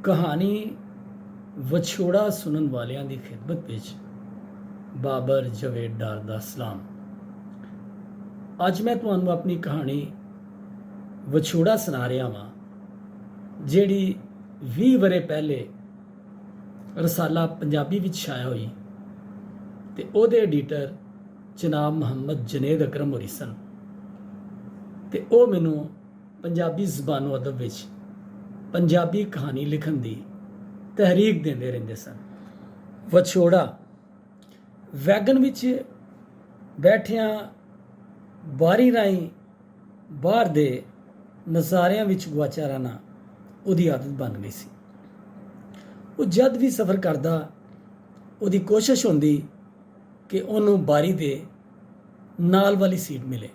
ਕਹਾਣੀ ਵਿਛੋੜਾ ਸੁਣਨ ਵਾਲਿਆਂ ਦੀ ਖਿਦਮਤ ਵਿੱਚ ਬਾਬਰ ਜਵੇਦ ਡਾਰ ਦਾ ਸਲਾਮ। ਅੱਜ ਮੈਂ ਤੁਹਾਨੂੰ ਆਪਣੀ ਕਹਾਣੀ ਵਿਛੋੜਾ ਸੁਣਾ ਰਿਹਾ ਹਾਂ, ਜਿਹੜੀ 20 ਵਰੇ ਪਹਿਲੇ ਰਸਾਲਾ ਪੰਜਾਬੀ ਵਿੱਚ ਛਾਇਆ ਹੋਈ ਤੇ ਉਹਦੇ ਐਡੀਟਰ ਜਨਾਬ ਮੁਹੰਮਦ ਜੁਨੇਦ ਅਕਰਮ ਹੋਰੀ ਸਨ ਤੇ ਉਹ ਮੈਨੂੰ ਪੰਜਾਬੀ ਜ਼ਬਾਨੋ ਅਦਬ ਵਿੱਚ ਪੰਜਾਬੀ ਕਹਾਣੀ ਲਿਖਣ ਦੀ ਤਹਿਰੀਕ ਦਿੰਦੇ ਰਹਿੰਦੇ ਸਨ। ਵਿਛੋੜਾ। ਵੈਗਨ ਵਿੱਚ ਬੈਠਿਆਂ ਬਾਰੀ ਰਾਹੀਂ ਬਾਹਰ ਦੇ ਨਜ਼ਾਰਿਆਂ ਵਿੱਚ ਗੁਆਚਾ ਰਹਿਣਾ ਉਹਦੀ ਆਦਤ ਬਣ ਗਈ ਸੀ। ਉਹ ਜਦ ਵੀ ਸਫ਼ਰ ਕਰਦਾ ਉਹਦੀ ਕੋਸ਼ਿਸ਼ ਹੁੰਦੀ ਕਿ ਉਹਨੂੰ ਬਾਰੀ ਦੇ ਨਾਲ ਵਾਲੀ ਸੀਟ ਮਿਲੇ।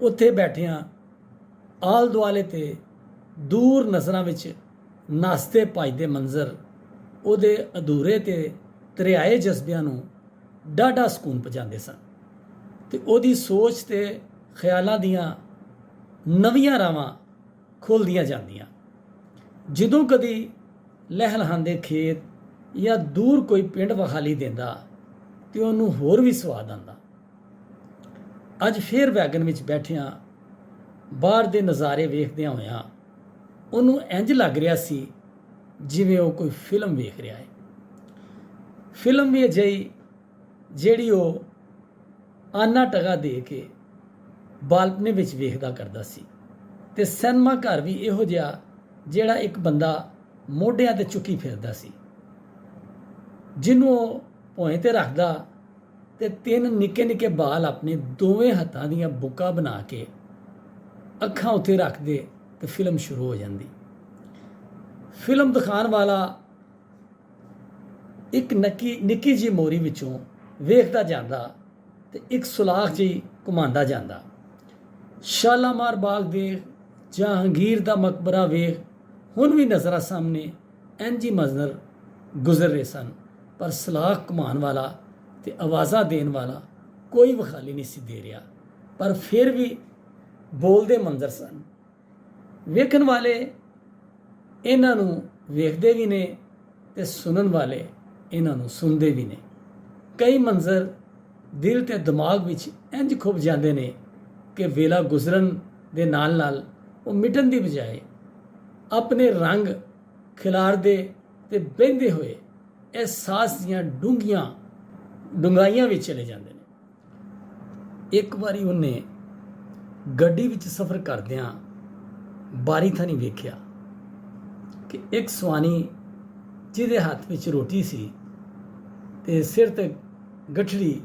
ਉੱਥੇ ਬੈਠਿਆਂ ਆਲ ਦੁਆਲੇ ਤੇ ਦੂਰ ਨਜ਼ਰਾਂ ਵਿੱਚ ਨਾਸਤੇ ਭੱਜਦੇ ਮੰਜ਼ਰ ਉਹਦੇ ਅਧੂਰੇ ਤੇ ਦਰਿਆਏ ਜਜ਼ਬਿਆਂ ਨੂੰ ਡਾਢਾ ਸਕੂਨ ਪਹੁੰਚਾਉਂਦੇ ਸਨ ਤੇ ਉਹਦੀ ਸੋਚ ਤੇ ਖਿਆਲਾਂ ਦੀਆਂ ਨਵੀਆਂ ਰਾਵਾਂ ਖੁੱਲ੍ਹਦੀਆਂ ਜਾਂਦੀਆਂ। ਜਦੋਂ ਕਦੀ ਲਹਿਲਹਾਉਂਦੇ ਖੇਤ ਜਾਂ ਦੂਰ ਕੋਈ ਪਿੰਡ ਵਿਖਾਲੀ ਦਿੰਦਾ ਤੇ ਉਹਨੂੰ ਹੋਰ ਵੀ ਸਵਾਦ ਆਉਂਦਾ। ਅੱਜ ਫੇਰ ਵੈਗਨ ਵਿੱਚ ਬੈਠਿਆਂ ਬਾਹਰ ਦੇ ਨਜ਼ਾਰੇ ਵੇਖਦਿਆਂ ਹੋਇਆਂ ਉਹਨੂੰ ਇੰਜ ਲੱਗ ਰਿਹਾ ਸੀ ਜਿਵੇਂ ਉਹ ਕੋਈ ਫਿਲਮ ਵੇਖ ਰਿਹਾ ਹੈ। ਫਿਲਮ ਵੀ ਅਜਿਹੀ ਜਿਹੜੀ ਉਹ ਆਨਾ ਟਗਾ ਦੇ ਕੇ ਬਾਲਕਨੀ ਵਿੱਚ ਵੇਖਦਾ ਕਰਦਾ ਸੀ ਤੇ ਸਿਨੇਮਾ ਘਰ ਵੀ ਇਹੋ ਜਿਹਾ ਜਿਹੜਾ ਇੱਕ ਬੰਦਾ ਮੋਢਿਆਂ ਤੇ ਚੁੱਕੀ ਫਿਰਦਾ ਸੀ, ਜਿਹਨੂੰ ਉਹ ਭੋਏ ਤੇ ਰੱਖਦਾ ਤੇ 3 ਨਿੱਕੇ ਨਿੱਕੇ ਬਾਲ ਆਪਣੇ ਦੋਵੇਂ ਹੱਥਾਂ ਦੀਆਂ ਬੁੱਕਾਂ ਬਣਾ ਕੇ ਅੱਖਾਂ ਉੱਤੇ ਰੱਖਦੇ ਤੇ ਫਿਲਮ ਸ਼ੁਰੂ ਹੋ ਜਾਂਦੀ। ਫਿਲਮ ਦਿਖਾਉਣ ਵਾਲਾ ਇੱਕ ਨਿੱਕੀ ਜਿਹੀ ਮੋਰੀ ਵਿੱਚੋਂ ਵੇਖਦਾ ਜਾਂਦਾ ਤੇ ਇੱਕ ਸੁਲਾਖ ਜਿਹੀ ਘੁਮਾਉਂਦਾ ਜਾਂਦਾ। ਸ਼ਾਲਾਮਾਰ ਬਾਗ ਦੇਖ, ਜਹਾਂਗੀਰ ਦਾ ਮਕਬਰਾ ਵੇਖ, ਹੁਣ ਵੀ ਨਜ਼ਰਾਂ ਸਾਹਮਣੇ ਇੰਝ ਹੀ ਮੰਜ਼ਰ ਗੁਜ਼ਰ ਰਹੇ ਸਨ, ਪਰ ਸੁਲਾਖ ਘੁਮਾਉਣ ਵਾਲਾ ਤੇ ਆਵਾਜ਼ਾਂ ਦੇਣ ਵਾਲਾ ਕੋਈ ਵਿਖਾਲੀ ਨਹੀਂ ਸੀ ਦੇ ਰਿਹਾ, ਪਰ ਫਿਰ ਵੀ ਬੋਲਦੇ ਮੰਜ਼ਰ ਸਨ। ਵੇਖਣ ਵਾਲੇ ਇਹਨਾਂ ਨੂੰ ਵੇਖਦੇ ਵੀ ਨੇ ਤੇ ਸੁਣਨ ਵਾਲੇ ਇਹਨਾਂ ਨੂੰ ਸੁਣਦੇ ਵੀ ਨੇ। ਕਈ ਮੰਜ਼ਰ ਦਿਲ ਤੇ ਦਿਮਾਗ ਵਿੱਚ ਇੰਝ ਖੁੱਭ ਜਾਂਦੇ ਨੇ ਕਿ ਵੇਲਾ ਗੁਜ਼ਰਨ ਦੇ ਨਾਲ ਨਾਲ ਉਹ ਮਿਟਣ ਦੀ ਬਜਾਏ ਆਪਣੇ ਰੰਗ ਖਿਲਾਰਦੇ ਤੇ ਬਹਿੰਦੇ ਹੋਏ ਅਹਿਸਾਸ ਦੀਆਂ ਡੂੰਘਾਈਆਂ ਵਿੱਚ ਚਲੇ ਜਾਂਦੇ ਨੇ। ਇੱਕ ਵਾਰੀ ਉਹਨੇ ਗੱਡੀ ਵਿੱਚ ਸਫ਼ਰ ਕਰਦਿਆਂ ਬਾਰੀ ਥਾਣੀ ਵੇਖਿਆ ਕਿ ਇੱਕ ਸਵਾਨੀ ਜਿਹਦੇ ਹੱਥ ਵਿੱਚ ਰੋਟੀ ਸੀ ਤੇ ਸਿਰ ਤੇ ਗਠੜੀ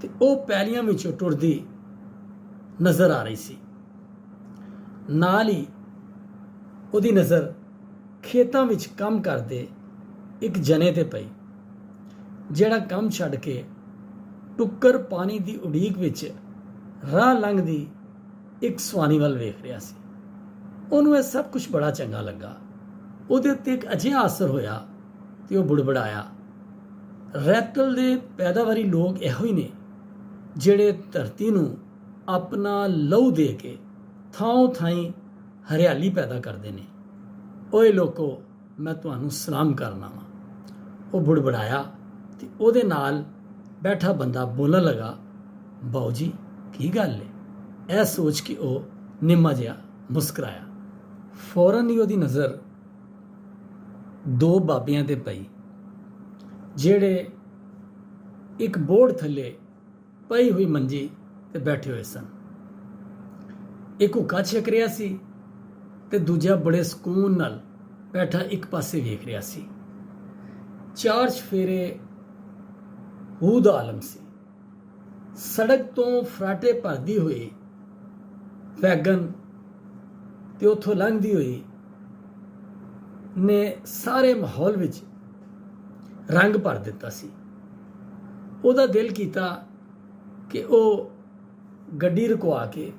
ਤੇ ਉਹ ਪੈਲੀਆਂ ਵਿੱਚੋਂ ਟੁਰਦੀ ਨਜ਼ਰ ਆ ਰਹੀ ਸੀ। ਨਾਲ ਹੀ ਉਹਦੀ ਨਜ਼ਰ ਖੇਤਾਂ ਵਿੱਚ ਕੰਮ ਕਰਦੇ ਇੱਕ ਜਣੇ ਤੇ ਪਈ, ਜਿਹੜਾ ਕੰਮ ਛੱਡ ਕੇ ਟੁੱਕਰ ਪਾਣੀ ਦੀ ਉਡੀਕ ਵਿੱਚ ਰਾਹ ਲੰਘਦੀ ਇੱਕ ਸਵਾਨੀ ਵੱਲ ਵੇਖ ਰਿਹਾ ਸੀ। ਉਹਨੂੰ ਇਹ ਸਭ ਕੁਝ ਬੜਾ ਚੰਗਾ ਲੱਗਾ। ਉਹਦੇ ਉੱਤੇ ਇੱਕ ਅਜਿਹਾ ਅਸਰ ਹੋਇਆ ਤੇ ਉਹ ਬੁੜਬੜਾਇਆ, ਰੈਤਲ ਦੇ ਪੈਦਾਵਾਰੀ ਲੋਕ ਇਹੋ ਹੀ ਨੇ ਜਿਹੜੇ ਧਰਤੀ ਨੂੰ ਆਪਣਾ ਲਹੂ ਦੇ ਕੇ ਥਾਂ ਥਾਈਂ ਹਰਿਆਲੀ ਪੈਦਾ ਕਰਦੇ ਨੇ। ਓਏ ਲੋਕੋ, ਮੈਂ ਤੁਹਾਨੂੰ ਸਲਾਮ ਕਰਨਾ ਵਾਂ। ਉਹ ਬੁੜਬੜਾਇਆ ਤੇ ਉਹਦੇ ਨਾਲ ਬੈਠਾ ਬੰਦਾ ਬੋਲਣ ਲੱਗਾ, ਬਾਊ ਜੀ ਕੀ ਗੱਲ ਹੈ? ਇਹ ਸੋਚ ਕੇ ਉਹ ਨਿੰਮਾ ਜਿਹਾ ਮੁਸਕਰਾਇਆ। ਫੌਰਨ ਹੀ ਉਹਦੀ ਨਜ਼ਰ 2 ਬਾਬਿਆਂ ਤੇ ਪਈ, ਜਿਹੜੇ ਇੱਕ ਬੋਰਡ ਥੱਲੇ ਪਈ ਹੋਈ ਮੰਜੀ ਤੇ ਬੈਠੇ ਹੋਏ ਸਨ। ਇੱਕ ਹੁੱਕਾ ਛਕ ਰਿਹਾ ਸੀ ਤੇ ਦੂਜਾ ਬੜੇ ਸਕੂਨ ਨਾਲ ਬੈਠਾ ਇੱਕ ਪਾਸੇ ਵੇਖ ਰਿਹਾ ਸੀ। 4 ਚਫੇਰੇ ਹੂਦ ਆਲਮ ਸੀ। ਸੜਕ ਤੋਂ ਫਰਾਟੇ ਭਰਦੀ ਹੋਈ ਵੈਗਨ ਤੇ ਉੱਥੋਂ ਲੰਘਦੀ ਹੋਈ ਨੇ ਸਾਰੇ ਮਾਹੌਲ ਵਿੱਚ ਰੰਗ ਭਰ ਦਿੱਤਾ ਸੀ। ਉਹਦਾ ਦਿਲ ਕੀਤਾ ਕਿ ਉਹ ਗੱਡੀ ਰੁਕਵਾ ਕੇ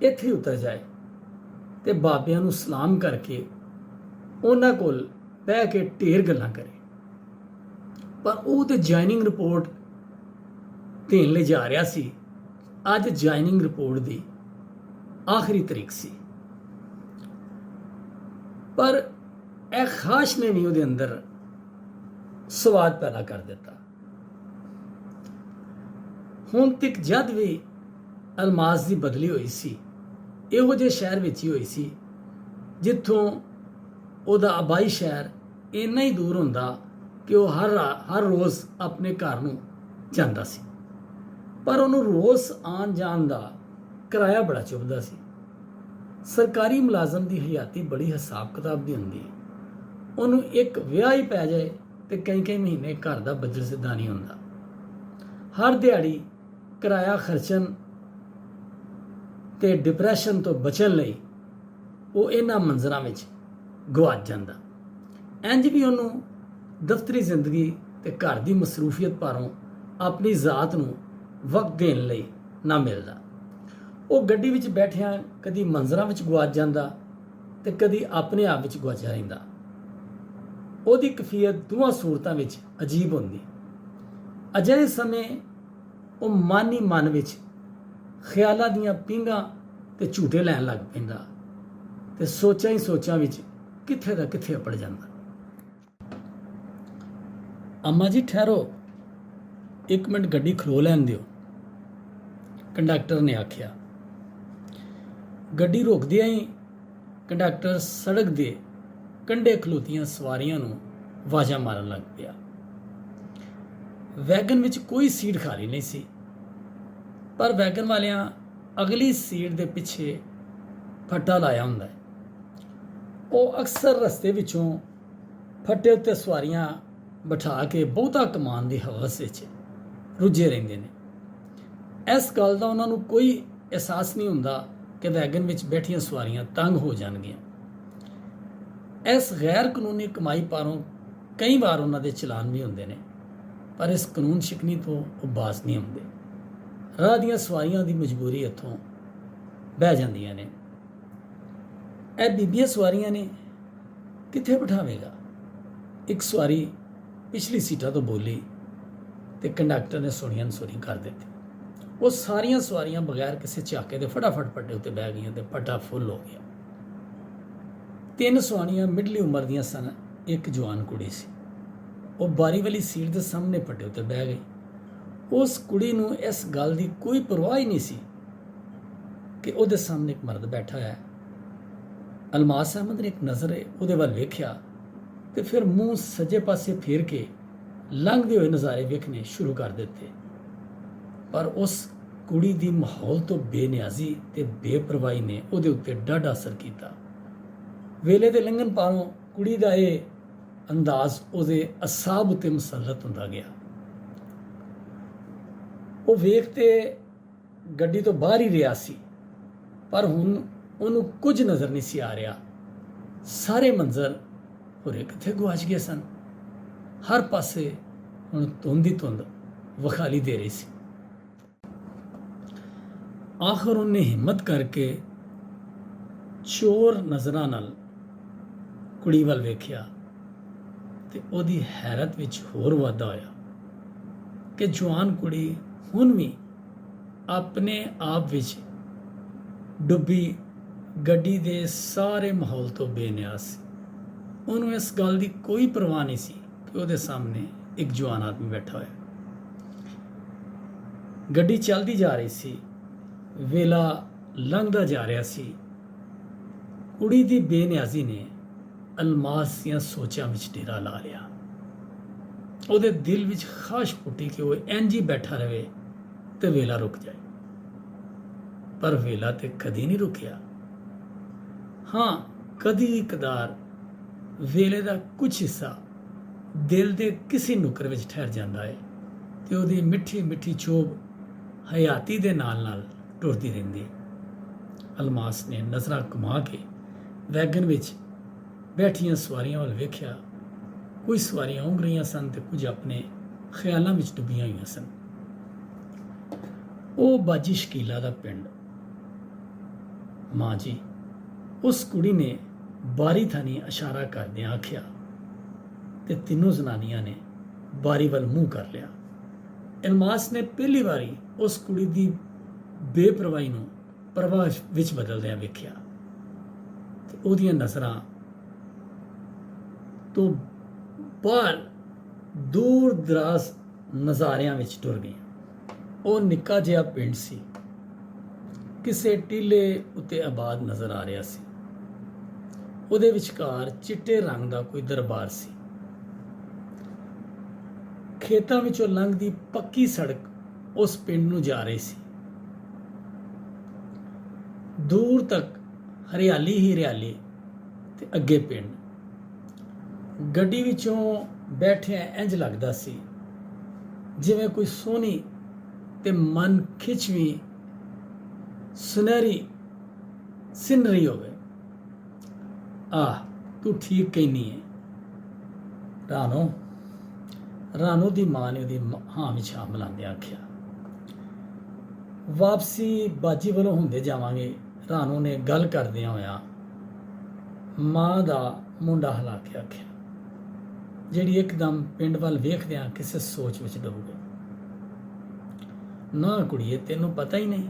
ਇੱਥੇ ਉਤਰ ਜਾਏ ਤੇ ਬਾਬਿਆਂ ਨੂੰ ਸਲਾਮ ਕਰਕੇ ਉਹਨਾਂ ਕੋਲ ਬਹਿ ਕੇ ਢੇਰ ਗੱਲਾਂ ਕਰੇ, ਪਰ ਉਹ ਤੇ ਜੁਆਇਨਿੰਗ ਰਿਪੋਰਟ ਦੇਣ ਲਈ ਜਾ ਰਿਹਾ ਸੀ। ਅੱਜ ਜੁਆਇਨਿੰਗ ਰਿਪੋਰਟ ਦੀ ਆਖਰੀ ਤਰੀਕ ਸੀ। ਪਰ ਇਹ ਖਾਸ਼ ਨੇ ਵੀ ਉਹਦੇ ਅੰਦਰ ਸਵਾਦ ਪੈਦਾ ਕਰ ਦਿੱਤਾ। ਹੁਣ ਤੱਕ ਜਦ ਵੀ ਅਲਮਾਸ ਦੀ ਬਦਲੀ ਹੋਈ ਸੀ, ਇਹੋ ਜਿਹੇ ਸ਼ਹਿਰ ਵਿੱਚ ਹੀ ਹੋਈ ਸੀ ਜਿੱਥੋਂ ਉਹਦਾ ਆਬਾਈ ਸ਼ਹਿਰ ਇੰਨਾ ਹੀ ਦੂਰ ਹੁੰਦਾ ਕਿ ਉਹ ਹਰ ਰੋਜ਼ ਆਪਣੇ ਘਰ ਨੂੰ ਜਾਂਦਾ ਸੀ, ਪਰ ਉਹਨੂੰ ਰੋਜ਼ ਆਉਣ ਜਾਣ ਦਾ ਕਿਰਾਇਆ ਬੜਾ ਚੁੱਭਦਾ ਸੀ। ਸਰਕਾਰੀ ਮੁਲਾਜ਼ਮ ਦੀ ਹਯਾਤੀ ਬੜੀ ਹਿਸਾਬ ਕਿਤਾਬ ਦੀ ਹੁੰਦੀ। ਉਹਨੂੰ ਇੱਕ ਵਿਆਹ ਹੀ ਪੈ ਜਾਏ ਤੇ ਕਈ ਮਹੀਨੇ ਘਰ ਦਾ ਬੱਜਟ ਸਿੱਧਾ ਨਹੀਂ ਹੁੰਦਾ। ਹਰ ਦਿਹਾੜੀ ਕਿਰਾਇਆ ਖਰਚਣ ਤੇ ਡਿਪਰੈਸ਼ਨ ਤੋਂ ਬਚਣ ਲਈ ਉਹ ਇਹਨਾਂ ਮੰਜ਼ਰਾਂ ਵਿੱਚ ਗਵਾਚ ਜਾਂਦਾ। ਇੰਜ ਵੀ ਉਹਨੂੰ ਦਫ਼ਤਰੀ ਜ਼ਿੰਦਗੀ ਤੇ ਘਰ ਦੀ ਮਸਰੂਫੀਅਤ ਭਾਰੋਂ ਆਪਣੀ ਜ਼ਾਤ ਨੂੰ ਵਕਤ ਦੇਣ ਲਈ ਨਾ ਮਿਲਦਾ। ਉਹ ਗੱਡੀ ਵਿੱਚ ਬੈਠਿਆਂ ਕਦੀ ਮੰਜ਼ਰਾਂ ਵਿੱਚ ਗਵਾਚ ਜਾਂਦਾ ਤੇ ਕਦੀ ਆਪਣੇ ਆਪ ਵਿੱਚ ਗਵਾਚਿਆ ਰਹਿੰਦਾ। ਉਹਦੀ ਕੈਫੀਅਤ ਦੋਵਾਂ ਸੂਰਤਾਂ ਵਿੱਚ ਅਜੀਬ ਹੁੰਦੀ। ਅਜਿਹੇ ਸਮੇਂ ਉਹ ਮਨ ਹੀ ਮਨ ਵਿੱਚ ਖਿਆਲਾਂ ਦੀਆਂ ਪੀਂਘਾਂ ਤੇ ਝੂਟੇ ਲੈਣ ਲੱਗ ਪੈਂਦਾ ਤੇ ਸੋਚਾਂ ਹੀ ਸੋਚਾਂ ਵਿੱਚ ਕਿੱਥੇ ਦਾ ਕਿੱਥੇ ਅਪੜ ਜਾਂਦਾ। ਅੰਮਾ ਜੀ ਠਹਿਰੋ, 1 ਮਿੰਟ ਗੱਡੀ ਖਲੋ ਲੈਣ ਦਿਓ, ਕੰਡਕਟਰ ਨੇ ਆਖਿਆ। ਗੱਡੀ ਰੋਕਦਿਆਂ ਹੀ ਕੰਡਕਟਰ ਸੜਕ ਦੇ ਕੰਢੇ ਖਲੋਤੀਆਂ ਸਵਾਰੀਆਂ ਨੂੰ ਆਵਾਜ਼ਾਂ ਮਾਰਨ ਲੱਗ ਪਿਆ। ਵੈਗਨ ਵਿੱਚ ਕੋਈ ਸੀਟ ਖਾਲੀ ਨਹੀਂ ਸੀ, ਪਰ ਵੈਗਨ ਵਾਲਿਆਂ ਅਗਲੀ ਸੀਟ ਦੇ ਪਿੱਛੇ ਫੱਟਾ ਲਾਇਆ ਹੁੰਦਾ ਹੈ। ਉਹ ਅਕਸਰ ਰਸਤੇ ਵਿੱਚੋਂ ਫੱਟੇ ਉੱਤੇ ਸਵਾਰੀਆਂ ਬਿਠਾ ਕੇ ਬਹੁਤਾ ਕਮਾਉਣ ਦੀ ਹਵਸ ਵਿੱਚ ਰੁੱਝੇ ਰਹਿੰਦੇ ਨੇ। ਇਸ ਗੱਲ ਦਾ ਉਹਨਾਂ ਨੂੰ ਕੋਈ ਅਹਿਸਾਸ ਨਹੀਂ ਹੁੰਦਾ ਕਿ ਵੈਗਨ ਵਿੱਚ ਬੈਠੀਆਂ ਸਵਾਰੀਆਂ ਤੰਗ ਹੋ ਜਾਣਗੀਆਂ। ਇਸ ਗੈਰ ਕਾਨੂੰਨੀ ਕਮਾਈ ਪਾਰੋਂ ਕਈ ਵਾਰ ਉਹਨਾਂ ਦੇ ਚਲਾਨ ਵੀ ਹੁੰਦੇ ਨੇ, ਪਰ ਇਸ ਕਾਨੂੰਨ ਸ਼ਿਕਨੀ ਤੋਂ ਉਹ ਬਾਜ਼ ਨਹੀਂ ਹੁੰਦੇ। ਰਾਹ ਦੀਆਂ ਸਵਾਰੀਆਂ ਦੀ ਮਜਬੂਰੀ ਇੱਥੋਂ ਬਹਿ ਜਾਂਦੀਆਂ ਨੇ। ਇਹ ਬੀਬੀਆਂ ਸਵਾਰੀਆਂ ਨੇ, ਕਿੱਥੇ ਬਿਠਾਵੇਗਾ? ਇੱਕ ਸਵਾਰੀ ਪਿਛਲੀ ਸੀਟਾਂ ਤੋਂ ਬੋਲੀ ਤੇ ਕੰਡਕਟਰ ਨੇ ਸੁਣੀ ਅਨਸੁਣੀ ਕਰ ਦਿੱਤੀ। ਉਹ ਸਾਰੀਆਂ ਸਵਾਰੀਆਂ ਬਗੈਰ ਕਿਸੇ ਝਾਕੇ ਦੇ ਫਟਾਫਟ ਪੱਟੇ ਉੱਤੇ ਬਹਿ ਗਈਆਂ ਤੇ ਪੱਟਾ ਫੁੱਲ ਹੋ ਗਿਆ। 3 ਸਵਾਰੀਆਂ ਮਿਡਲੀ ਉਮਰ ਦੀਆਂ ਸਨ। ਇੱਕ ਜਵਾਨ ਕੁੜੀ ਸੀ। ਉਹ ਬਾਰੀ ਵਾਲੀ ਸੀਟ ਦੇ ਸਾਹਮਣੇ ਪੱਟੇ ਉੱਤੇ ਬਹਿ ਗਈ। ਉਸ ਕੁੜੀ ਨੂੰ ਇਸ ਗੱਲ ਦੀ ਕੋਈ ਪਰਵਾਹ ਹੀ ਨਹੀਂ ਸੀ ਕਿ ਉਹਦੇ ਸਾਹਮਣੇ ਇੱਕ ਮਰਦ ਬੈਠਾ ਹੈ। ਅਲਮਾਸ ਅਹਿਮਦ ਨੇ ਇੱਕ ਨਜ਼ਰ ਉਹਦੇ ਵੱਲ ਵੇਖਿਆ ਤੇ ਫਿਰ ਮੂੰਹ ਸੱਜੇ ਪਾਸੇ ਫੇਰ ਕੇ ਲੰਘਦੇ ਹੋਏ ਨਜ਼ਾਰੇ ਵੇਖਣੇ ਸ਼ੁਰੂ ਕਰ ਦਿੱਤੇ। ਪਰ ਉਸ ਕੁੜੀ ਦੀ ਮਾਹੌਲ ਤੋਂ ਬੇਨਿਆਜ਼ੀ ਤੇ ਬੇਪਰਵਾਹੀ ਨੇ ਉਹਦੇ ਉੱਤੇ ਡਾਢਾ ਅਸਰ ਕੀਤਾ। ਵੇਲੇ ਦੇ ਲੰਘਣ ਪਾਰੋਂ ਕੁੜੀ ਦਾ ਇਹ ਅੰਦਾਜ਼ ਉਹਦੇ ਅਸਾਬ ਉੱਤੇ ਮੁਸੱਲਤ ਹੁੰਦਾ ਗਿਆ। ਉਹ ਵੇਖ ਤੇ ਗੱਡੀ ਤੋਂ ਬਾਹਰ ਹੀ ਰਿਹਾ ਸੀ, ਪਰ ਹੁਣ ਉਹਨੂੰ ਕੁਝ ਨਜ਼ਰ ਨਹੀਂ ਸੀ ਆ ਰਿਹਾ। ਸਾਰੇ ਮੰਜ਼ਰ ਹੋਰੇ ਕਿੱਥੇ ਗੁਆਚ ਗਏ ਸਨ। ਹਰ ਪਾਸੇ ਹੁਣ ਧੁੰਦ ਹੀ ਧੁੰਦ ਵਿਖਾਲੀ ਦੇ ਰਹੀ ਸੀ। ਆਖਰ ਉਹਨੇ ਹਿੰਮਤ ਕਰਕੇ ਚੋਰ ਨਜ਼ਰਾਂ ਨਾਲ ਕੁੜੀ ਵੱਲ ਵੇਖਿਆ ਤੇ ਉਹਦੀ ਹੈਰਤ ਵਿੱਚ ਹੋਰ ਵਾਧਾ ਹੋਇਆ ਕਿ ਜਵਾਨ ਕੁੜੀ ਹੁਣ ਵੀ ਆਪਣੇ ਆਪ ਵਿੱਚ ਡੁੱਬੀ ਗੱਡੀ ਦੇ ਸਾਰੇ ਮਾਹੌਲ ਤੋਂ ਬੇਨਿਆਜ਼ ਸੀ। ਉਹਨੂੰ ਇਸ ਗੱਲ ਦੀ ਕੋਈ ਪਰਵਾਹ ਨਹੀਂ ਸੀ ਕਿ ਉਹਦੇ ਸਾਹਮਣੇ ਇੱਕ ਜਵਾਨ ਆਦਮੀ ਬੈਠਾ ਹੋਇਆ। ਗੱਡੀ ਚੱਲਦੀ ਜਾ ਰਹੀ ਸੀ, ਵੇਲਾ ਲੰਘਦਾ ਜਾ ਰਿਹਾ ਸੀ। ਕੁੜੀ ਦੀ ਬੇਨਿਆਜ਼ੀ ਨੇ ਅਲਮਾਸ ਦੀਆਂ ਸੋਚਾਂ ਵਿੱਚ ਡੇਰਾ ਲਾ ਲਿਆ। ਉਹਦੇ ਦਿਲ ਵਿੱਚ ਖਾਸ਼ ਫੁੱਟੀ ਕਿ ਉਹ ਇੰਝ ਹੀ ਬੈਠਾ ਰਹੇ ਤੇ ਵੇਲਾ ਰੁਕ ਜਾਏ, ਪਰ ਵੇਲਾ ਤੇ ਕਦੀ ਨਹੀਂ ਰੁਕਿਆ। ਹਾਂ, ਕਦੀ ਕਦਾਰ ਵੇਲੇ ਦਾ ਕੁਝ ਹਿੱਸਾ ਦਿਲ ਦੇ ਕਿਸੇ ਨੁਕਰ ਵਿੱਚ ਠਹਿਰ ਜਾਂਦਾ ਹੈ ਤੇ ਉਹਦੀ ਮਿੱਠੀ ਮਿੱਠੀ ਚੋਬ ਹਯਾਤੀ ਦੇ ਨਾਲ ਨਾਲ ਟੁਰਦੀ ਰਹਿੰਦੀ। ਅਲਮਾਸ ਨੇ ਨਜ਼ਰਾਂ ਘੁਮਾ ਕੇ ਵੈਗਨ ਵਿੱਚ ਬੈਠੀਆਂ ਸਵਾਰੀਆਂ ਵੱਲ ਵੇਖਿਆ। ਕੁਝ ਸਵਾਰੀਆਂ ਉਂਘ ਰਹੀਆਂ ਸਨ ਤੇ ਕੁਝ ਆਪਣੇ ਖਿਆਲਾਂ ਵਿੱਚ ਡੁੱਬੀਆਂ ਹੋਈਆਂ ਸਨ। ਉਹ ਬਾਜੀ ਸ਼ਕੀਲਾ ਦਾ ਪਿੰਡ। ਮਾਂ ਜੀ, ਉਸ ਕੁੜੀ ਨੇ ਬਾਰੀ ਥਾਨੀ ਇਸ਼ਾਰਾ ਕਰਦਿਆਂ ਆਖਿਆ ਤੇ ਤਿੰਨੋਂ ਜ਼ਨਾਨੀਆਂ ਨੇ ਬਾਰੀ ਵੱਲ ਮੂੰਹ ਕਰ ਲਿਆ। ਅਲਮਾਸ ਨੇ ਪਹਿਲੀ ਵਾਰੀ ਉਸ ਕੁੜੀ ਦੀ ਬੇਪਰਵਾਹੀ ਨੂੰ ਪਰਵਾਹ ਵਿੱਚ ਬਦਲਦਿਆਂ ਵੇਖਿਆ ਤੇ ਉਹਦੀਆਂ ਨਜ਼ਰਾਂ ਤੋਂ ਬਾਹਰ ਦੂਰ ਦਰਾਜ਼ ਨਜ਼ਾਰਿਆਂ ਵਿੱਚ ਟੁਰ ਗਈਆਂ। ਉਹ ਨਿੱਕਾ ਜਿਹਾ ਪਿੰਡ ਸੀ, ਕਿਸੇ ਟੀਲੇ ਉੱਤੇ ਆਬਾਦ ਨਜ਼ਰ ਆ ਰਿਹਾ ਸੀ। ਉਹਦੇ ਵਿਚਕਾਰ ਚਿੱਟੇ ਰੰਗ ਦਾ ਕੋਈ ਦਰਬਾਰ ਸੀ। ਖੇਤਾਂ ਵਿੱਚੋਂ ਲੰਘਦੀ ਪੱਕੀ ਸੜਕ ਉਸ ਪਿੰਡ ਨੂੰ ਜਾ ਰਹੀ ਸੀ। ਦੂਰ ਤੱਕ ਹਰਿਆਲੀ ਹੀ ਹਰਿਆਲੀ ਤੇ ਅੱਗੇ ਪਿੰਡ। ਗੱਡੀ ਵਿੱਚੋਂ ਬੈਠਿਆਂ ਇੰਜ ਲੱਗਦਾ ਸੀ ਜਿਵੇਂ ਕੋਈ ਸੋਹਣੀ ਤੇ ਮਨ ਖਿੱਚਵੀਂ ਸੁਨਹਿਰੀ ਸਿਨਰੀ ਹੋਵੇ। ਆਹ, ਤੂੰ ਠੀਕ ਕਹਿਨੀ ਹੈ ਰਾਣੋ ਦੀ ਮਾਂ ਨੇ ਉਹਦੀ ਹਾਂ ਵਿੱਚ ਹਾਂ ਮਿਲਾਉਂਦਿਆਂ ਆਖਿਆ। ਵਾਪਸੀ ਬਾਜੀ ਵੱਲੋਂ ਹੁੰਦੇ ਜਾਵਾਂਗੇ, ਰਾਣੋ ਨੇ ਗੱਲ ਕਰਦਿਆਂ ਹੋਇਆ ਮਾਂ ਦਾ ਮੁੰਡਾ ਹਿਲਾ ਕੇ ਆਖਿਆ, ਜਿਹੜੀ ਇੱਕਦਮ ਪਿੰਡ ਵੱਲ ਵੇਖਦਿਆਂ ਕਿਸੇ ਸੋਚ ਵਿੱਚ ਡੁੱਬ ਗਈ। ਨਾ ਕੁੜੀਏ, ਤੈਨੂੰ ਪਤਾ ਹੀ ਨਹੀਂ,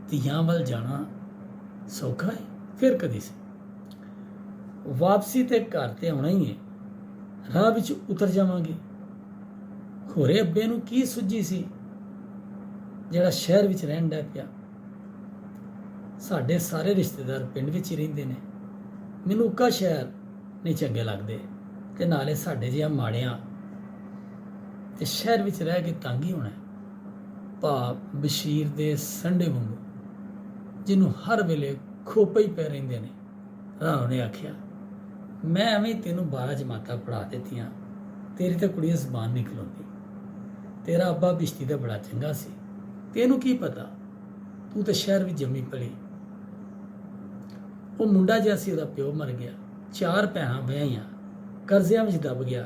ਧੀਆਂ ਵੱਲ ਜਾਣਾ ਸੌਖਾ ਹੈ, ਫਿਰ ਕਦੀ ਸੀ। ਵਾਪਸੀ ਤੇ ਘਰ ਤੇ ਆਉਣਾ ਹੀ ਹੈ, ਰਾਹ ਵਿੱਚ ਉਤਰ ਜਾਵਾਂਗੇ। ਹੋਰੇ ਅੱਬੇ ਨੂੰ ਕੀ ਸੁੱਝੀ ਸੀ ਜਿਹੜਾ ਸ਼ਹਿਰ ਵਿੱਚ ਰਹਿਣ ਲੱਗ ਪਿਆ। ਸਾਡੇ ਸਾਰੇ ਰਿਸ਼ਤੇਦਾਰ ਪਿੰਡ ਵਿੱਚ ਹੀ ਰਹਿੰਦੇ ਨੇ, ਮੈਨੂੰ ਉੱਕਾ ਸ਼ਹਿਰ ਨਹੀਂ ਚੰਗੇ ਲੱਗਦੇ, ਤੇ ਨਾਲੇ ਸਾਡੇ ਜਿਹਾ ਮਾੜਿਆਂ ਤੇ ਸ਼ਹਿਰ ਵਿੱਚ ਰਹਿ ਕੇ ਤੰਗ ਹੀ ਹੋਣਾ। ਭਾ ਬਸ਼ੀਰ ਦੇ ਸੰਡੇ ਵਾਂਗੂ ਜਿਹਨੂੰ ਹਰ ਵੇਲੇ ਖੋਪੇ ਹੀ ਪੈ ਰਹਿੰਦੇ ਨੇ। ਰਾਣੋ ਨੇ ਆਖਿਆ, ਮੈਂ ਐਵੇਂ ਤੈਨੂੰ 12 ਜਮਾਤਾਂ ਪੜ੍ਹਾ ਦਿੱਤੀਆਂ, ਤੇਰੀ ਤਾਂ ਕੁੜੀ ਜ਼ਬਾਨ ਨਹੀਂ ਖਲੋਂਦੀ। ਤੇਰਾ ਅੱਬਾ ਬਿਸ਼ਤੀ ਦਾ ਬੜਾ ਚੰਗਾ ਸੀ, ਤੈਨੂੰ ਕੀ ਪਤਾ, ਤੂੰ ਤਾਂ ਸ਼ਹਿਰ ਵਿੱਚ ਜੰਮੀ ਪਲੀ। ਉਹ ਮੁੰਡਾ ਜਿਹਾ ਸੀ, ਉਹਦਾ ਪਿਓ ਮਰ ਗਿਆ, 4 ਭੈਣਾਂ ਵਿਆਹੀਆਂ, ਕਰਜ਼ਿਆਂ ਵਿੱਚ ਦਬ ਗਿਆ,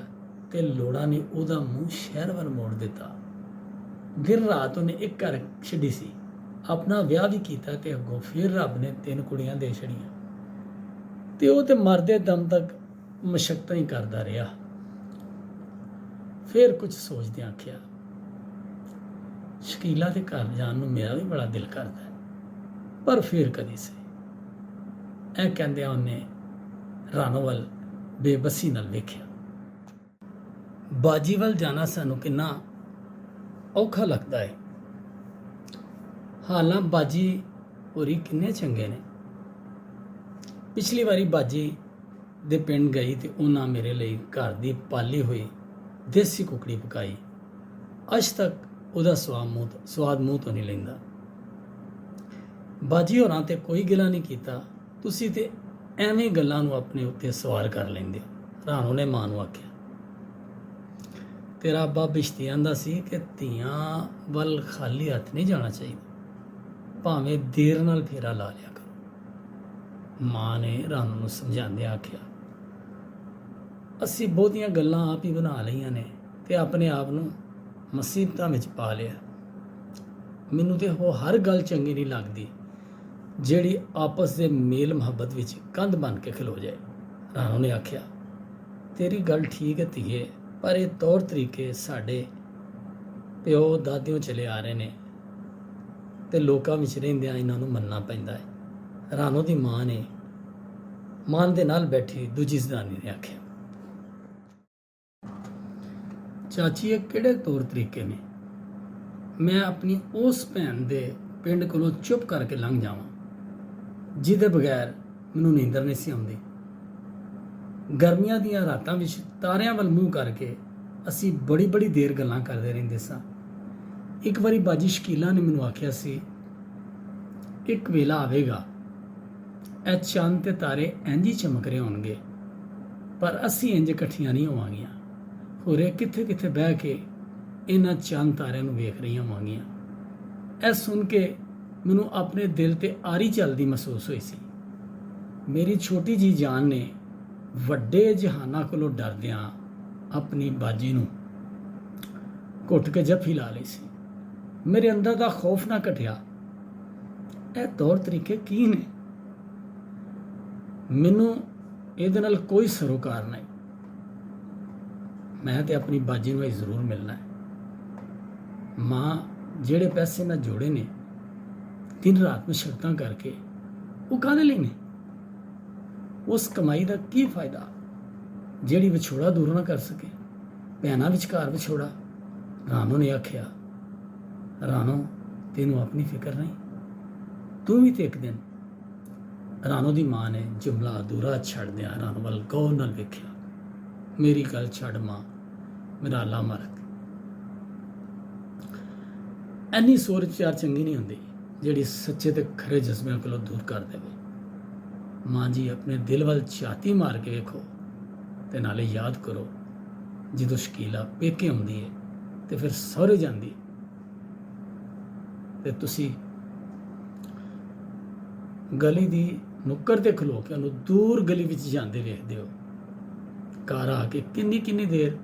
ਤੇ ਲੋੜਾਂ ਨੇ ਉਹਦਾ ਮੂੰਹ ਸ਼ਹਿਰ ਵੱਲ ਮੋੜ ਦਿੱਤਾ। ਦਿਨ ਰਾਤ ਉਹਨੇ ਇੱਕ ਘਰ ਛੱਡੀ ਸੀ, ਆਪਣਾ ਵਿਆਹ ਵੀ ਕੀਤਾ, ਤੇ ਅੱਗੋਂ ਫਿਰ ਰੱਬ ਨੇ 3 ਕੁੜੀਆਂ ਦੇ ਛੜੀਆਂ, ਤੇ ਉਹ ਤੇ ਮਰਦੇ ਦਮ ਤੱਕ ਮਸ਼ੱਕਤਾਂ ਹੀ ਕਰਦਾ ਰਿਹਾ। ਫਿਰ ਕੁਝ ਸੋਚਦਿਆਂ ਆਖਿਆ, ਸ਼ਕੀਲਾ ਦੇ ਘਰ ਜਾਣ ਨੂੰ ਮੇਰਾ ਵੀ ਬੜਾ ਦਿਲ ਕਰਦਾ ਹੈ, ਪਰ ਫਿਰ ਕਦੀ ਸੀ। ਇਹ ਕਹਿੰਦਿਆਂ ਉਹਨੇ ਰਾਣੋ ਵੱਲ ਬੇਬਸੀ ਨਾਲ ਵੇਖਿਆ। ਬਾਜੀ ਵੱਲ ਜਾਣਾ ਸਾਨੂੰ ਕਿੰਨਾ ਔਖਾ ਲੱਗਦਾ ਹੈ। ਹਾਲਾਂ ਬਾਜੀ ਹੋਰੀ ਕਿੰਨੇ ਚੰਗੇ ਨੇ। ਪਿਛਲੀ ਵਾਰੀ ਬਾਜੀ ਦੇ ਪਿੰਡ ਗਈ ਤੇ ਉਹਨਾਂ ਮੇਰੇ ਲਈ ਘਰ ਦੀ ਪਾਲੀ ਹੋਈ ਦੇਸੀ ਕੁਕੜੀ ਪਕਾਈ। ਅੱਜ ਤੱਕ ਉਹਦਾ ਸਵਾਦ ਮੂੰਹ ਤੋਂ ਨਹੀਂ ਲੈਂਦਾ। ਬਾਜੀ ਹੋਰਾਂ ਤੇ ਕੋਈ ਗਿਲਾ ਨਹੀਂ ਕੀਤਾ, ਤੁਸੀਂ ਤੇ ਐਵੇਂ ਗੱਲਾਂ ਨੂੰ ਆਪਣੇ ਉੱਤੇ ਸਵਾਰ ਕਰ ਲੈਂਦੇ ਹੋ। ਰਾਣੋ ਨੇ ਮਾਂ ਨੂੰ ਆਖਿਆ, ਤੇਰਾ ਅੱਬਾ ਬਿਸ਼ਤੀ ਆਂਦਾ ਸੀ ਕਿ ਧੀਆਂ ਵੱਲ ਖਾਲੀ ਹੱਥ ਨਹੀਂ ਜਾਣਾ ਚਾਹੀਦਾ, ਭਾਵੇਂ ਦੇਰ ਨਾਲ ਫੇਰਾ ਲਾ ਲਿਆ ਕਰੋ। ਮਾਂ ਨੇ ਰਾਣੋ ਨੂੰ ਸਮਝਾਉਂਦਿਆਂ ਆਖਿਆ, ਅਸੀਂ ਬਹੁਤੀਆਂ ਗੱਲਾਂ ਆਪ ਹੀ ਬਣਾ ਲਈਆਂ ਨੇ ਤੇ ਆਪਣੇ ਆਪ ਨੂੰ ਮੁਸੀਬਤਾਂ ਵਿੱਚ ਪਾ ਲਿਆ। ਮੈਨੂੰ ਤੇ ਉਹ ਹਰ ਗੱਲ ਚੰਗੀ ਨਹੀਂ ਲੱਗਦੀ ਜਿਹੜੀ ਆਪਸ ਦੇ ਮੇਲ ਮੁਹੱਬਤ ਵਿੱਚ ਕੰਧ ਬਣ ਕੇ ਖਲੋ ਜਾਏ। ਰਾਣੋ ਨੇ ਆਖਿਆ, ਤੇਰੀ ਗੱਲ ਠੀਕ ਹੈ ਧੀਏ, ਪਰ ਇਹ ਤੌਰ ਤਰੀਕੇ ਸਾਡੇ ਪਿਓ ਦਾਦਿਓਂ ਚਲੇ ਆ ਰਹੇ ਨੇ ਤੇ ਲੋਕਾਂ ਵਿੱਚ ਰਹਿੰਦਿਆਂ ਇਹਨਾਂ ਨੂੰ ਮੰਨਣਾ ਪੈਂਦਾ ਹੈ। ਰਾਣੋ ਦੀ ਮਾਂ ਨੇ ਮਾਨ ਦੇ ਨਾਲ ਬੈਠੀ ਦੂਜੀ ਜ਼ਨਾਨੀ ਨੇ ਆਖਿਆ, ਚਾਚੀ ਇਹ ਕਿਹੜੇ ਤੌਰ ਤਰੀਕੇ ਨੇ? ਮੈਂ ਆਪਣੀ ਉਸ ਭੈਣ ਦੇ ਪਿੰਡ ਕੋਲੋਂ ਚੁੱਪ ਕਰਕੇ ਲੰਘ ਜਾਵਾਂ ਜਿਹਦੇ ਬਗੈਰ ਮੈਨੂੰ ਨੀਂਦਰ ਨਹੀਂ ਸੀ ਆਉਂਦੀ। ਗਰਮੀਆਂ ਦੀਆਂ ਰਾਤਾਂ ਵਿੱਚ ਤਾਰਿਆਂ ਵੱਲ ਮੂੰਹ ਕਰਕੇ ਅਸੀਂ ਬੜੀ ਦੇਰ ਗੱਲਾਂ ਕਰਦੇ ਰਹਿੰਦੇ ਸਾਂ। ਇੱਕ ਵਾਰੀ ਬਾਜੀ ਸ਼ਕੀਲਾ ਨੇ ਮੈਨੂੰ ਆਖਿਆ ਸੀ, ਇੱਕ ਵੇਲਾ ਆਵੇਗਾ ਇਹ ਚੰਦ ਤੇ ਤਾਰੇ ਇੰਝ ਹੀ ਚਮਕ ਰਹੇ ਹੋਣਗੇ, ਪਰ ਅਸੀਂ ਇੰਝ ਇਕੱਠੀਆਂ ਨਹੀਂ ਹੋਵਾਂਗੀਆਂ। ਹੋਰੇ ਕਿੱਥੇ ਬਹਿ ਕੇ ਇਹਨਾਂ ਚੰਦ ਤਾਰਿਆਂ ਨੂੰ ਵੇਖ ਰਹੀਆਂ ਹੋਵਾਂਗੀਆਂ। ਇਹ ਸੁਣ ਕੇ ਮੈਨੂੰ ਆਪਣੇ ਦਿਲ ਤੇ ਆਰੀ ਚੱਲਦੀ ਮਹਿਸੂਸ ਹੋਈ ਸੀ। ਮੇਰੀ ਛੋਟੀ ਜੀ ਜਾਨ ਨੇ ਵੱਡੇ ਜਹਾਨਾਂ ਕੋਲੋਂ ਡਰਦਿਆਂ ਆਪਣੀ ਬਾਜੀ ਨੂੰ ਘੁੱਟ ਕੇ ਜੱਫੀ ਲਾ ਲਈ ਸੀ। ਮੇਰੇ ਅੰਦਰ ਦਾ ਖੌਫ ਨਾ ਘਟਿਆ। ਇਹ ਤੌਰ ਤਰੀਕੇ ਕੀ ਨੇ? ਮੈਨੂੰ ਇਹਦੇ ਨਾਲ ਕੋਈ ਸਰੋਕਾਰ ਨਹੀਂ। ਮੈਂ ਤੇ ਆਪਣੀ ਬਾਜੀ ਨੂੰ ਜ਼ਰੂਰ ਮਿਲਣਾ ਹੈ। ਮਾਂ ਜਿਹੜੇ ਪੈਸੇ ਮੈਂ ਜੋੜੇ ਨੇ ਦਿਨ ਰਾਤ ਮਸ਼ੱਕਤਾਂ ਕਰਕੇ, ਉਹ ਕਾਹਦੇ ਲਈ ਨੇ? ਉਸ ਕਮਾਈ ਦਾ ਕੀ ਫਾਇਦਾ ਜਿਹੜੀ ਵਿਛੋੜਾ ਦੂਰ ਨਾ ਕਰ ਸਕੇ। ਭੈਣਾਂ ਵਿਚਕਾਰ ਵਿਛੋੜਾ। ਰਾਣੋ ਨੇ ਆਖਿਆ, ਰਾਣੋ ਤੈਨੂੰ ਆਪਣੀ ਫਿਕਰ ਨਹੀਂ, ਤੂੰ ਵੀ ਤੇ ਇੱਕ ਦਿਨ। ਰਾਣੋ ਦੀ ਮਾਂ ਨੇ ਜੁਮਲਾ ਅਧੂਰਾ ਛੱਡਦਿਆਂ ਰਾਣੋ ਵੱਲ ਗੌਰ ਨਾਲ ਵੇਖਿਆ। ਮੇਰੀ ਗੱਲ ਛੱਡ ਮਾਂ, ਮੇਰਾ ਅੱਲਾ ਮਰਕ। ਐਨੀ ਸੋਚ ਵਿਚਾਰ ਚੰਗੀ ਨਹੀਂ ਹੁੰਦੀ ਜਿਹੜੀ ਸੱਚੇ ਤੇ ਖਰੇ ਜਜ਼ਬਿਆਂ ਕੋਲੋਂ ਦੂਰ ਕਰ ਦੇਵੇ। ਮਾਂ ਜੀ, ਆਪਣੇ ਦਿਲ ਵੱਲ ਝਾਤੀ ਮਾਰ ਕੇ ਵੇਖੋ ਤੇ ਨਾਲੇ ਯਾਦ ਕਰੋ, ਜਦੋਂ ਸ਼ਕੀਲਾ ਪੇਕੇ ਆਉਂਦੀ ਹੈ ਤੇ ਫਿਰ ਸਹੁਰੇ ਜਾਂਦੀ ਤੇ ਤੁਸੀਂ ਗਲੀ ਦੀ ਨੁੱਕਰ ਤੇ ਖਲੋ ਕੇ ਉਹਨੂੰ ਦੂਰ ਗਲੀ ਵਿੱਚ ਜਾਂਦੇ ਵੇਖਦੇ ਹੋ। ਘਰ ਆ ਕੇ ਕਿੰਨੀ ਦੇਰ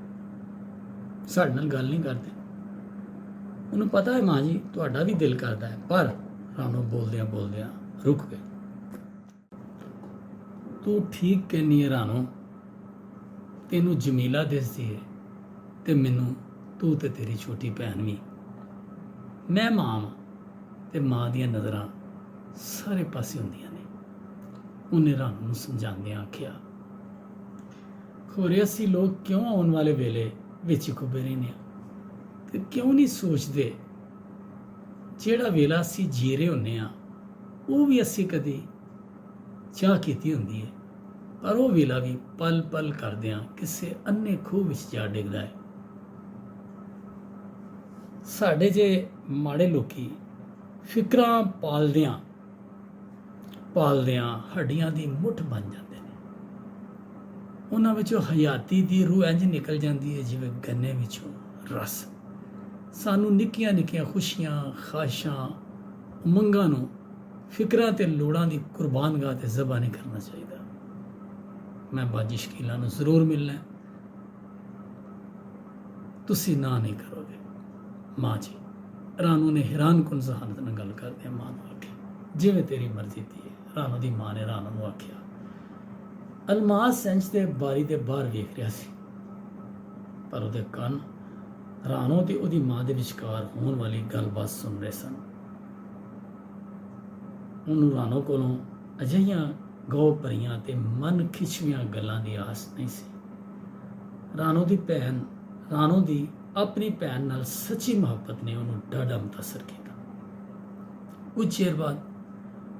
ਸਾਡੇ ਨਾਲ ਗੱਲ ਨਹੀਂ ਕਰਦੇ। ਉਹਨੂੰ ਪਤਾ ਹੈ ਮਾਂ ਜੀ ਤੁਹਾਡਾ ਵੀ ਦਿਲ ਕਰਦਾ ਹੈ, ਪਰ ਰਾਣੋ ਬੋਲਦਿਆਂ ਰੁਕ ਗਏ। ਤੂੰ ਠੀਕ ਕਹਿੰਦੀ ਹੈ ਰਾਣੋ, ਤੈਨੂੰ ਜਮੀਲਾ ਦਿਸਦੀ ਹੈ ਤੇ ਮੈਨੂੰ ਤੂੰ ਤੇ ਤੇਰੀ ਛੋਟੀ ਭੈਣ ਵੀ। ਮੈਂ ਮਾਂ ਵਾਂ ਤੇ ਮਾਂ ਦੀਆਂ ਨਜ਼ਰਾਂ ਸਾਰੇ ਪਾਸੇ ਹੁੰਦੀਆਂ ਨੇ। ਉਹਨੇ ਰਾਣੋ ਨੂੰ ਸਮਝਾਉਂਦਿਆਂ ਆਖਿਆ, ਖੋਰੇ ਅਸੀਂ ਲੋਕ ਕਿਉਂ ਆਉਣ ਵਾਲੇ ਵੇਲੇ ਵਿੱਚ ਖੁੱਬੇ ਰਹਿੰਦੇ ਹਾਂ ਤੇ ਕਿਉਂ ਨਹੀਂ ਸੋਚਦੇ ਜਿਹੜਾ ਵੇਲਾ ਅਸੀਂ ਜੀ ਰਹੇ ਹੁੰਦੇ ਹਾਂ ਉਹ ਵੀ ਅਸੀਂ ਕਦੀ ਚਾਹ ਕੀਤੀ ਹੁੰਦੀ ਹੈ, ਪਰ ਉਹ ਵੇਲਾ ਵੀ ਪਲ ਪਲ ਕਰਦਿਆਂ ਕਿਸੇ ਅੰਨੇ ਖੂਹ ਵਿੱਚ ਜਾ ਡਿੱਗਦਾ ਹੈ। ਸਾਡੇ ਜੇ ਮਾੜੇ ਲੋਕੀ ਫਿਕਰਾਂ ਪਾਲਦਿਆਂ ਹੱਡੀਆਂ ਦੀ ਮੁੱਠ ਬਣ ਜਾਂਦੇ ਨੇ। ਉਹਨਾਂ ਵਿੱਚੋਂ ਹਯਾਤੀ ਦੀ ਰੂਹ ਇੰਝ ਨਿਕਲ ਜਾਂਦੀ ਹੈ ਜਿਵੇਂ ਗੰਨੇ ਵਿੱਚੋਂ ਰਸ। ਸਾਨੂੰ ਨਿੱਕੀਆਂ ਨਿੱਕੀਆਂ ਖੁਸ਼ੀਆਂ, ਖਾਹਿਸ਼ਾਂ, ਉਮੰਗਾਂ ਨੂੰ ਫਿਕਰਾਂ ਤੇ ਲੋੜਾਂ ਦੀ ਕੁਰਬਾਨਗਾਹ ਤੇ ਜ਼ਬਾ ਨਹੀਂ ਕਰਨਾ ਚਾਹੀਦਾ। ਮੈਂ ਬਾਜੀ ਸ਼ਕੀਲਾ ਨੂੰ ਜ਼ਰੂਰ ਮਿਲਣਾ, ਤੁਸੀਂ ਨਾ ਨਹੀਂ ਕਰੋਗੇ। ਮਾਂ ਜੀ, ਰਾਣੋ ਨੇ ਹੈਰਾਨ ਕੁਨ ਜ਼ਹਾਨਤ ਨਾਲ ਗੱਲ ਕਰਦਿਆਂ ਮਾਂ ਨੂੰ ਆਖਿਆ, ਜਿਵੇਂ ਤੇਰੀ ਮਰਜ਼ੀ ਧੀਏ। ਰਾਣੋ ਦੀ ਮਾਂ ਨੇ ਰਾਣੋ ਨੂੰ ਆਖਿਆ। ਅਲਮਾਸ ਸੈਂਚ ਦੇ ਬਾਰੀ ਦੇ ਬਾਹਰ ਵੇਖ ਰਿਹਾ ਸੀ, ਪਰ ਉਹਦੇ ਕੰਨ ਰਾਣੋ ਤੇ ਉਹਦੀ ਮਾਂ ਦੇ ਵਿਚਕਾਰ ਹੋਣ ਵਾਲੀ ਗੱਲਬਾਤ ਸੁਣ ਰਹੇ ਸਨ। ਉਹਨੂੰ ਰਾਣੋ ਕੋਲੋਂ ਅਜਿਹੀਆਂ ਗੌ ਭਰੀਆਂ ਤੇ ਮਨ ਖਿੱਚਵੀਆਂ ਗੱਲਾਂ ਦੀ ਆਸ ਨਹੀਂ ਸੀ। ਰਾਣੋ ਦੀ ਆਪਣੀ ਭੈਣ ਨਾਲ ਸੱਚੀ ਮੁਹੱਬਤ ਨੇ ਉਹਨੂੰ ਡਾਢਾ ਮੁਤਾਸਰ ਕੀਤਾ। ਕੁਝ ਚਿਰ ਬਾਅਦ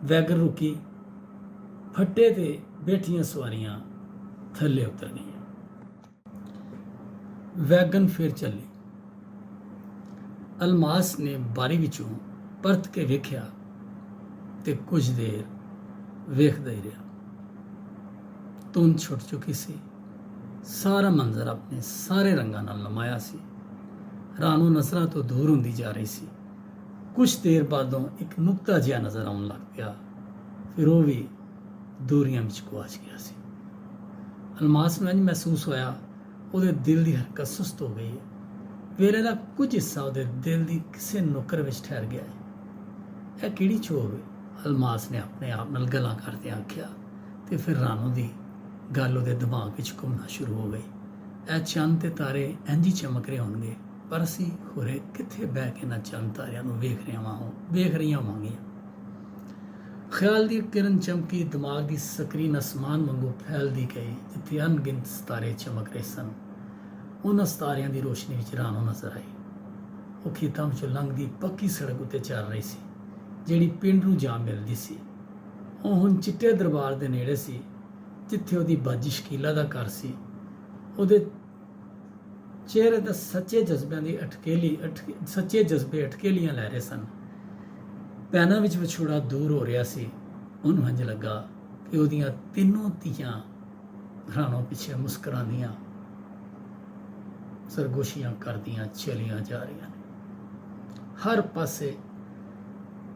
ਵੈਗਨ ਰੁਕੀ, ਫੱਟੇ ਤੇ ਬੈਠੀਆਂ ਸਵਾਰੀਆਂ ਥੱਲੇ ਉਤਰ ਗਈਆਂ। ਵੈਗਨ ਫਿਰ ਚੱਲੀ। ਅਲਮਾਸ ਨੇ ਬਾਰੀ ਵਿੱਚੋਂ ਪਰਤ ਕੇ ਵੇਖਿਆ ਤੇ ਕੁਝ ਦੇਰ ਵੇਖਦਾ ਹੀ ਰਿਹਾ। ਧੁੰਦ ਛੁੱਟ ਚੁੱਕੀ ਸੀ, ਸਾਰਾ ਮੰਜ਼ਰ ਆਪਣੇ ਸਾਰੇ ਰੰਗਾਂ ਨਾਲ ਨਮਾਇਆ ਸੀ। ਰਾਣੋ ਨਜ਼ਰਾਂ ਤੋਂ ਦੂਰ ਹੁੰਦੀ ਜਾ ਰਹੀ ਸੀ। ਕੁਝ ਦੇਰ ਬਾਅਦੋਂ ਇੱਕ ਨੁਕਤਾ ਜਿਹਾ ਨਜ਼ਰ ਆਉਣ ਲੱਗ ਪਿਆ, ਫਿਰ ਉਹ ਵੀ ਦੂਰੀਆਂ ਵਿੱਚ ਗੁਆਚ ਗਿਆ ਸੀ। ਅਲਮਾਸ ਨੂੰ ਇੰਝ ਮਹਿਸੂਸ ਹੋਇਆ ਉਹਦੇ ਦਿਲ ਦੀ ਹਰਕਤ ਸੁਸਤ ਹੋ ਗਈ ਹੈ। ਵੇਲੇ ਦਾ ਕੁਝ ਹਿੱਸਾ ਉਹਦੇ ਦਿਲ ਦੀ ਕਿਸੇ ਨੁੱਕਰ ਵਿੱਚ ਠਹਿਰ ਗਿਆ ਹੈ। ਇਹ ਕਿਹੜੀ ਛੋਹ ਹੈ? ਅਲਮਾਸ ਨੇ ਆਪਣੇ ਆਪ ਨਾਲ ਗੱਲਾਂ ਕਰਦੇ ਆਖਿਆ, ਤੇ ਫਿਰ ਰਾਣੋ ਦੀ ਗੱਲ ਉਹਦੇ ਦਿਮਾਗ ਵਿੱਚ ਘੁੰਮਣਾ ਸ਼ੁਰੂ ਹੋ ਗਈ। ਇਹ ਚੰਦ ਤੇ ਤਾਰੇ ਇੰਝ ਹੀ ਚਮਕ ਰਹੇ ਹੋਣਗੇ, ਪਰ ਅਸੀਂ ਹੋਰੇ ਕਿੱਥੇ ਬਹਿ ਕੇ ਨਾ ਚੰਦ ਤਾਰਿਆਂ ਨੂੰ ਵੇਖ ਰਹੀਆਂ ਹੋਵਾਂਗੀਆਂ। ਖਿਆਲ ਦੀ ਕਿਰਨ ਚਮਕੀ, ਦਿਮਾਗ ਦੀ ਸਕਰੀਨ ਅਸਮਾਨ ਵਾਂਗੂ ਫੈਲਦੀ ਗਈ, ਜਿੱਥੇ ਅਣਗਿਣਤ ਸਿਤਾਰੇ ਚਮਕ ਰਹੇ ਸਨ। ਉਹਨਾਂ ਸਿਤਾਰਿਆਂ ਦੀ ਰੋਸ਼ਨੀ ਵਿੱਚ ਰਾਣੋ ਨਜ਼ਰ ਆਈ। ਉਹ ਖੇਤਾਂ ਵਿੱਚੋਂ ਲੰਘਦੀ ਪੱਕੀ ਸੜਕ ਉੱਤੇ ਚੱਲ ਰਹੀ ਸੀ, ਜਿਹੜੀ ਪਿੰਡ ਨੂੰ ਜਾ ਮਿਲਦੀ ਸੀ। ਉਹ ਹੁਣ ਚਿੱਟੇ ਦਰਬਾਰ ਦੇ ਨੇੜੇ ਸੀ, ਜਿੱਥੇ ਉਹਦੀ ਬਾਜੀ ਸ਼ਕੀਲਾ ਦਾ ਘਰ ਸੀ। ਉਹਦੇ ਚਿਹਰੇ ਦਾ ਸੱਚੇ ਜਜ਼ਬੇ ਅਟਕੇਲੀਆਂ ਲੈ ਰਹੇ ਸਨ। ਭੈਣਾਂ ਵਿੱਚ ਵਿਛੋੜਾ ਦੂਰ ਹੋ ਰਿਹਾ ਸੀ। ਉਹਨੂੰ ਇੰਝ ਲੱਗਾ ਕਿ ਉਹਦੀਆਂ ਤਿੰਨੋਂ ਧੀਆਂ ਰਾਣੋ ਪਿੱਛੇ ਮੁਸਕਰਾਉਂਦੀਆਂ, ਸਰਗੋਸ਼ੀਆਂ ਕਰਦੀਆਂ ਚਲੀਆਂ ਜਾ ਰਹੀਆਂ ਨੇ। ਹਰ ਪਾਸੇ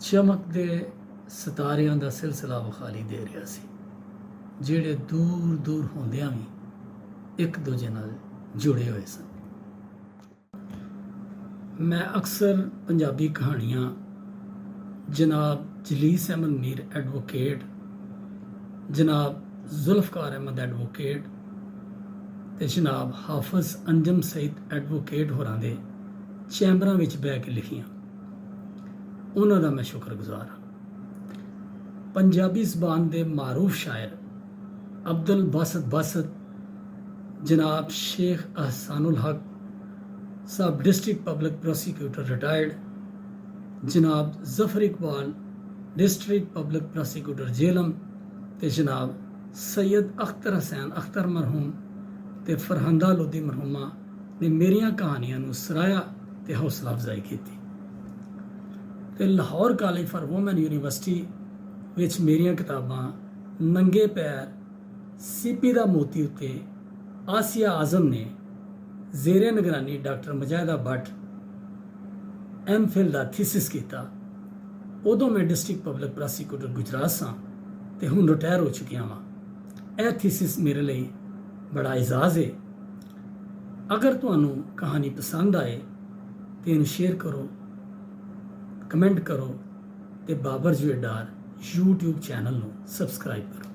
ਚਮਕਦੇ ਸਿਤਾਰਿਆਂ ਦਾ ਸਿਲਸਿਲਾ ਵਿਖਾਈ ਦੇ ਰਿਹਾ ਸੀ, ਜਿਹੜੇ ਦੂਰ ਦੂਰ ਹੁੰਦਿਆਂ ਵੀ ਇੱਕ ਦੂਜੇ ਨਾਲ ਜੁੜੇ ਹੋਏ ਸਨ। ਮੈਂ ਅਕਸਰ ਪੰਜਾਬੀ ਕਹਾਣੀਆਂ ਜਨਾਬ ਜਲੀਸ ਅਹਿਮਦ ਮੀਰ ਐਡਵੋਕੇਟ, ਜਨਾਬ ਜ਼ੁਲਫਕਾਰ ਅਹਿਮਦ ਐਡਵੋਕੇਟ ਤੇ ਜਨਾਬ ਹਾਫਿਜ਼ ਅੰਜਮ ਸਈਦ ਐਡਵੋਕੇਟ ਹੋਰਾਂ ਦੇ ਚੈਂਬਰਾਂ ਵਿੱਚ ਬਹਿ ਕੇ ਲਿਖੀਆਂ। ਉਹਨਾਂ ਦਾ ਮੈਂ ਸ਼ੁਕਰਗੁਜ਼ਾਰ ਹਾਂ। ਪੰਜਾਬੀ ਜ਼ਬਾਨ ਦੇ ਮਾਰੂਫ ਸ਼ਾਇਰ ਅਬਦੁਲ ਬਾਸਤ जनाब शेख अहसानुल हक साहब डिस्ट्रिक्ट पब्लिक प्रोसिक्यूटर रिटायर्ड, जनाब Zafar Iqbal district public prosecutor Jhelum, ते जनाब सैयद अख्तर हुसैन अख्तर मरहूम ते फरहंदा लोधी मरहूमा ने मेरियां कहानियां नूं सराया ते हौसला अफजाई की। ते Lahore college for women university विच मेरियां किताबां नंगे पैर सीपी दा मोती उत्ते आसिया आजम ने जेरे निगरानी डॉक्टर मुजाहिदा भट्ट MPhil दा थीसिस किया। उदों मैं डिस्ट्रिक्ट पब्लिक प्रोसिक्यूटर गुजरात सां ते हुण रिटायर हो चुकिया वां। यह थीसिस मेरे लिए बड़ा एजाज़ है। अगर तुहानूं कहानी पसंद आए तो इन्हूं शेयर करो, कमेंट करो ते बाबर जवेड डार YouTube चैनल नूं सबसक्राइब करो।